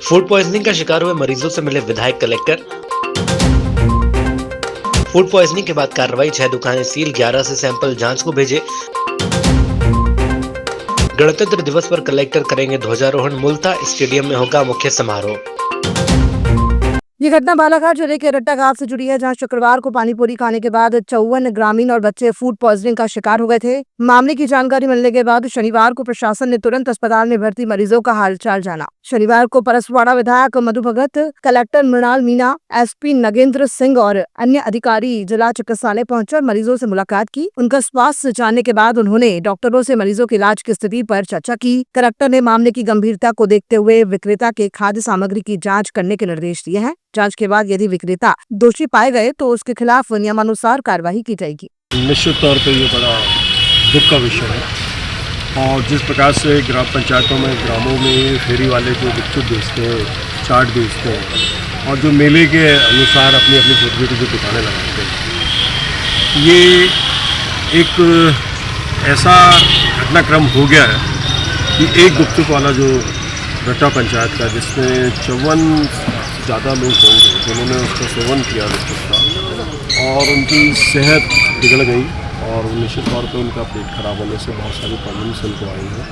Food poisoning का शिकार हुए मरीजों से मिले विधायक कलेक्टर। फूड पॉइजनिंग के बाद कार्रवाई, 6 दुकानें सील, 11 से सैंपल जांच को भेजे। गणतंत्र दिवस पर कलेक्टर करेंगे ध्वजारोहण, मुल्ता स्टेडियम में होगा मुख्य समारोह। ये घटना बालाघाट जिले के रट्टा गांव से जुड़ी है, जहां शुक्रवार को पानीपुरी खाने के बाद 54 ग्रामीण और बच्चे फूड पॉइजनिंग का शिकार हो गए थे। मामले की जानकारी मिलने के बाद शनिवार को प्रशासन ने तुरंत अस्पताल में भर्ती मरीजों का हालचाल जाना। शनिवार को परसवाड़ा विधायक मधु भगत, कलेक्टर मृणाल मीणा, एसपी नगेंद्र सिंह और अन्य अधिकारी जिला चिकित्सालय पहुंचकर मरीजों से मुलाकात की। उनका स्वास्थ्य जानने के बाद उन्होंने डॉक्टरों से मरीजों के इलाज की स्थिति पर चर्चा की। कलेक्टर ने मामले की गंभीरता को देखते हुए विक्रेता के खाद्य सामग्री की जाँच करने के निर्देश दिए हैं। जांच के बाद यदि विक्रेता दोषी पाए गए तो उसके खिलाफ नियमानुसार कार्रवाई की जाएगी। निश्चित तौर पर ये बड़ा दुख का विषय है और जिस प्रकार से ग्राम पंचायतों में, ग्रामों में फेरी वाले जो गुपचुप बेचते हैं, चाट बेचते हैं और जो मेले के अनुसार अपनी अपनी छोटी छोटी जो दुकानें लगाते हैं, ये एक ऐसा घटनाक्रम हो गया है कि एक गुपचुप वाला जो रट्टा पंचायत का, जिसमें 54 ज़्यादा लोग होंगे जिन्होंने उसका सेवन किया गुपचुप का और उनकी सेहत बिगड़ गई और निश्चित तौर पे उनका पेट खराब होने से बहुत सारी प्रॉब्लम्स उनको आई हैं,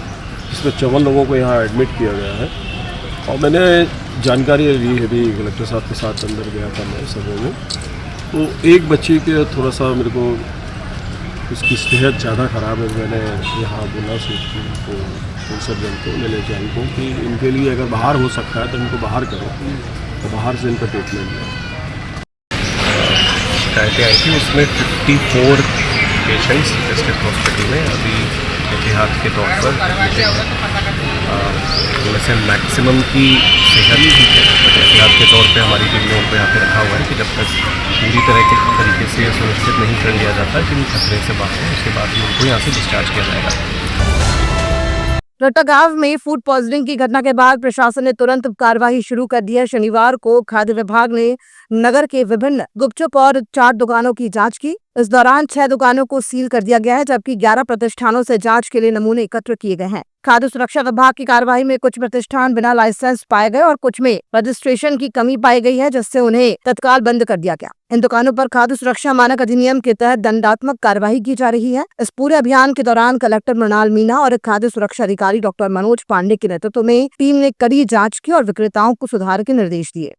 जिसमें 54 लोगों को यहाँ एडमिट किया गया है। और मैंने जानकारी ली है भी, कलेक्टर साहब के साथ अंदर गया था मैं समय में, तो एक बच्चे के थोड़ा सा मेरे को उसकी सेहत ज़्यादा ख़राब है। मैंने यहाँ बोला को सर्जन को, मैंने जान को कि इनके लिए अगर बाहर हो सकता है तो इनको बाहर करो, तो बाहर से इनका ट्रीटमेंट लिया। शिकायतें आई थी, उसमें 54 पेशेंट्स डिस्ट्रिक्ट हॉस्पिटल में अभी एहतियात के तौर पर एडमिटेड हैं। उनमें से मैक्सिमम की सेहत ठीक है, बट एहतियात के तौर पे हमारी टीम ने उनको यहाँ पे रखा हुआ है कि जब तक पूरी तरीके से सुनिश्चित नहीं कर लिया जाता कि खतरे से बाहर है, उसके बाद ही उनको यहाँ से डिस्चार्ज किया जाएगा। रट्टा गांव में फूड पॉइजनिंग की घटना के बाद प्रशासन ने तुरंत कार्रवाई शुरू कर दी है। शनिवार को खाद्य विभाग ने नगर के विभिन्न गुपचुप और चाट दुकानों की जांच की। इस दौरान 6 दुकानों को सील कर दिया गया है, जबकि 11 प्रतिष्ठानों से जांच के लिए नमूने एकत्र किए गए हैं। खाद्य सुरक्षा विभाग की कार्रवाई में कुछ प्रतिष्ठान बिना लाइसेंस पाए गए और कुछ में रजिस्ट्रेशन की कमी पाई गई है, जिससे उन्हें तत्काल बंद कर दिया गया। इन दुकानों पर खाद्य सुरक्षा मानक अधिनियम के तहत दंडात्मक कार्रवाई की जा रही है। इस पूरे अभियान के दौरान कलेक्टर मृणाल मीणा और खाद्य सुरक्षा अधिकारी डॉक्टर मनोज पांडे के नेतृत्व में टीम ने कड़ी जाँच की और विक्रेताओं को सुधार के निर्देश दिए।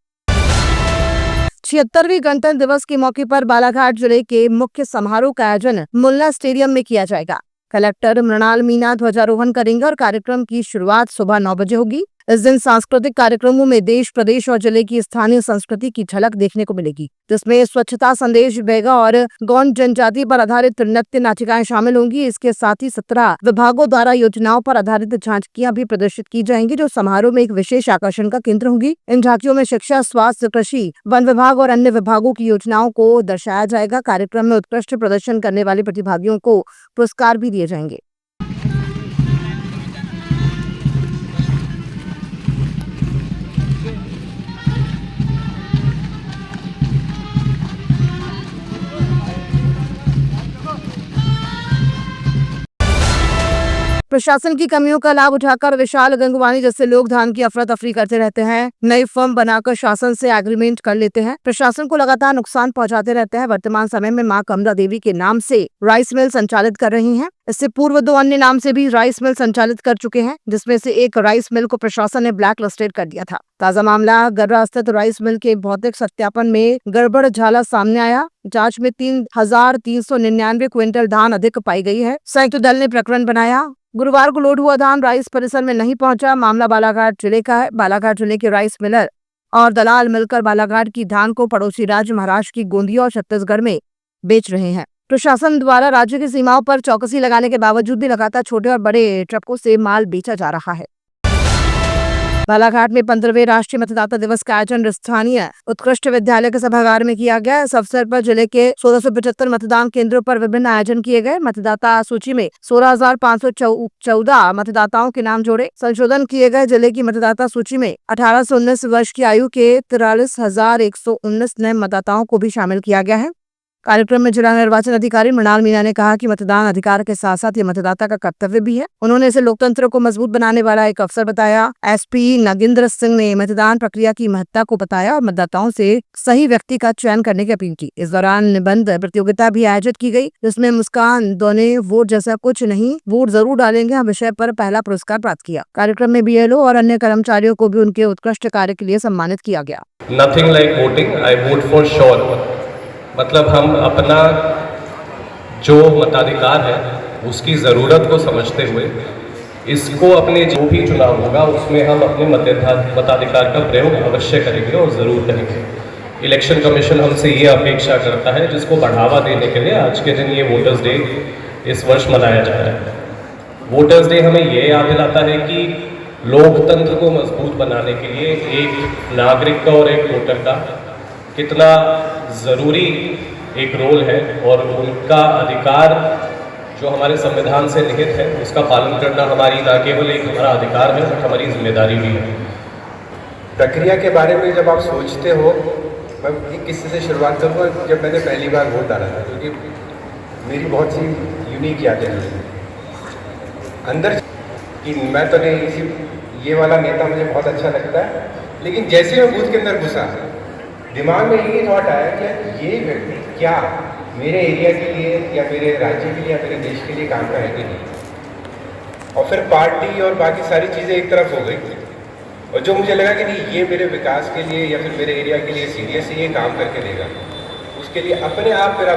76वीं गणतंत्र दिवस के मौके पर बालाघाट जिले के मुख्य समारोह का आयोजन मुल्ला स्टेडियम में किया जाएगा। कलेक्टर मृणाल मीणा ध्वजारोहण करेंगे और कार्यक्रम की शुरुआत सुबह 9 बजे होगी। इस दिन सांस्कृतिक कार्यक्रमों में देश, प्रदेश और जिले की स्थानीय संस्कृति की झलक देखने को मिलेगी, जिसमें स्वच्छता संदेश, बैगा और गौंड जनजाति पर आधारित नृत्य नाटिकाएं शामिल होंगी। इसके साथ ही 17 विभागों द्वारा योजनाओं पर आधारित झांकियां भी प्रदर्शित की जाएंगी, जो समारोह में एक विशेष आकर्षण का केंद्र होंगी। इन झांकियों में शिक्षा, स्वास्थ्य, कृषि, वन विभाग और अन्य विभागों की योजनाओं को दर्शाया जाएगा। कार्यक्रम में उत्कृष्ट प्रदर्शन करने वाले प्रतिभागियों को पुरस्कार भी दिए जाएंगे। प्रशासन की कमियों का लाभ उठाकर विशाल गंगवानी जैसे लोग धान की अफरा तफरी करते रहते हैं, नई फर्म बनाकर शासन से एग्रीमेंट कर लेते हैं, प्रशासन को लगातार नुकसान पहुंचाते रहते हैं। वर्तमान समय में मां कमला देवी के नाम से राइस मिल संचालित कर रही हैं। इससे पूर्व 2 अन्य नाम से भी राइस मिल संचालित कर चुके हैं, जिसमें से एक राइस मिल को प्रशासन ने ब्लैक लिस्टेड कर दिया था। ताजा मामला गर्रा स्थित राइस मिल के भौतिक सत्यापन में गड़बड़ झाला सामने आया। जांच में 3,399 क्विंटल धान अधिक पाई गई है। संयुक्त दल ने प्रकरण बनाया। गुरुवार को लोड हुआ धान राइस परिसर में नहीं पहुंचा। मामला बालाघाट जिले का है। बालाघाट जिले के राइस मिलर और दलाल मिलकर बालाघाट की धान को पड़ोसी राज्य महाराष्ट्र की गोंदिया और छत्तीसगढ़ में बेच रहे हैं। प्रशासन द्वारा राज्य की सीमाओं पर चौकसी लगाने के बावजूद भी लगातार छोटे और बड़े ट्रकों से माल बेचा जा रहा है। बालाघाट में 15वें राष्ट्रीय मतदाता दिवस का आयोजन स्थानीय उत्कृष्ट विद्यालय के सभागार में किया गया। इस अवसर पर जिले के 1675 मतदान केंद्रों पर विभिन्न आयोजन किए गए। मतदाता सूची में 16,514 मतदाताओं के नाम जोड़े संशोधन किए गए। जिले की मतदाता सूची में 18 से 19 वर्ष की आयु के 43,119 नए मतदाताओं को भी शामिल किया गया है। कार्यक्रम में जिला निर्वाचन अधिकारी मृणाल मीणा ने कहा कि मतदान अधिकार के साथ साथ ये मतदाता का कर्तव्य भी है। उन्होंने इसे लोकतंत्र को मजबूत बनाने वाला एक अवसर बताया। एसपी नगिंद्र सिंह ने मतदान प्रक्रिया की महत्ता को बताया और मतदाताओं से सही व्यक्ति का चयन करने की अपील की। इस दौरान निबंध प्रतियोगिता भी आयोजित की गई, जिसमें मुस्कान दोने वोट जैसा कुछ नहीं, वोट जरूर डालेंगे विषय पर पहला पुरस्कार प्राप्त किया। कार्यक्रम में बीएलओ और अन्य कर्मचारियों को भी उनके उत्कृष्ट कार्य के लिए सम्मानित किया गया। Nothing like voting, I vote for sure. मतलब हम अपना जो मताधिकार है उसकी ज़रूरत को समझते हुए इसको अपने जो भी चुनाव होगा उसमें हम अपने मताधिकार का प्रयोग अवश्य करेंगे और ज़रूर करेंगे। इलेक्शन कमीशन हमसे ये अपेक्षा करता है, जिसको बढ़ावा देने के लिए आज के दिन ये वोटर्स डे इस वर्ष मनाया जा रहा है। वोटर्स डे हमें ये याद दिलाता है कि लोकतंत्र को मजबूत बनाने के लिए एक नागरिक का और एक वोटर का कितना ज़रूरी एक रोल है और उनका अधिकार जो हमारे संविधान से निहित है उसका पालन करना हमारी ना केवल एक हमारा अधिकार है बल्कि हमारी जिम्मेदारी भी है। प्रक्रिया के बारे में जब आप सोचते हो, मैं एक किस्से से शुरुआत करूँगा। जब मैंने पहली बार वोट डाला था, क्योंकि मेरी बहुत सी यूनिक यादें हैं अंदर कि मैं तो नहीं, इसी ये वाला नेता मुझे बहुत अच्छा लगता है, लेकिन जैसे मैं बूथ के अंदर घुसा दिमाग में ये थॉट आया कि ये व्यक्ति क्या मेरे एरिया के लिए या मेरे राज्य के लिए या मेरे देश के लिए काम का है कि नहीं। और फिर पार्टी और बाकी सारी चीज़ें एक तरफ हो गई और जो मुझे लगा कि नहीं ये मेरे विकास के लिए या फिर मेरे एरिया के लिए सीरियस ये काम करके देगा, उसके लिए अपने आप मेरा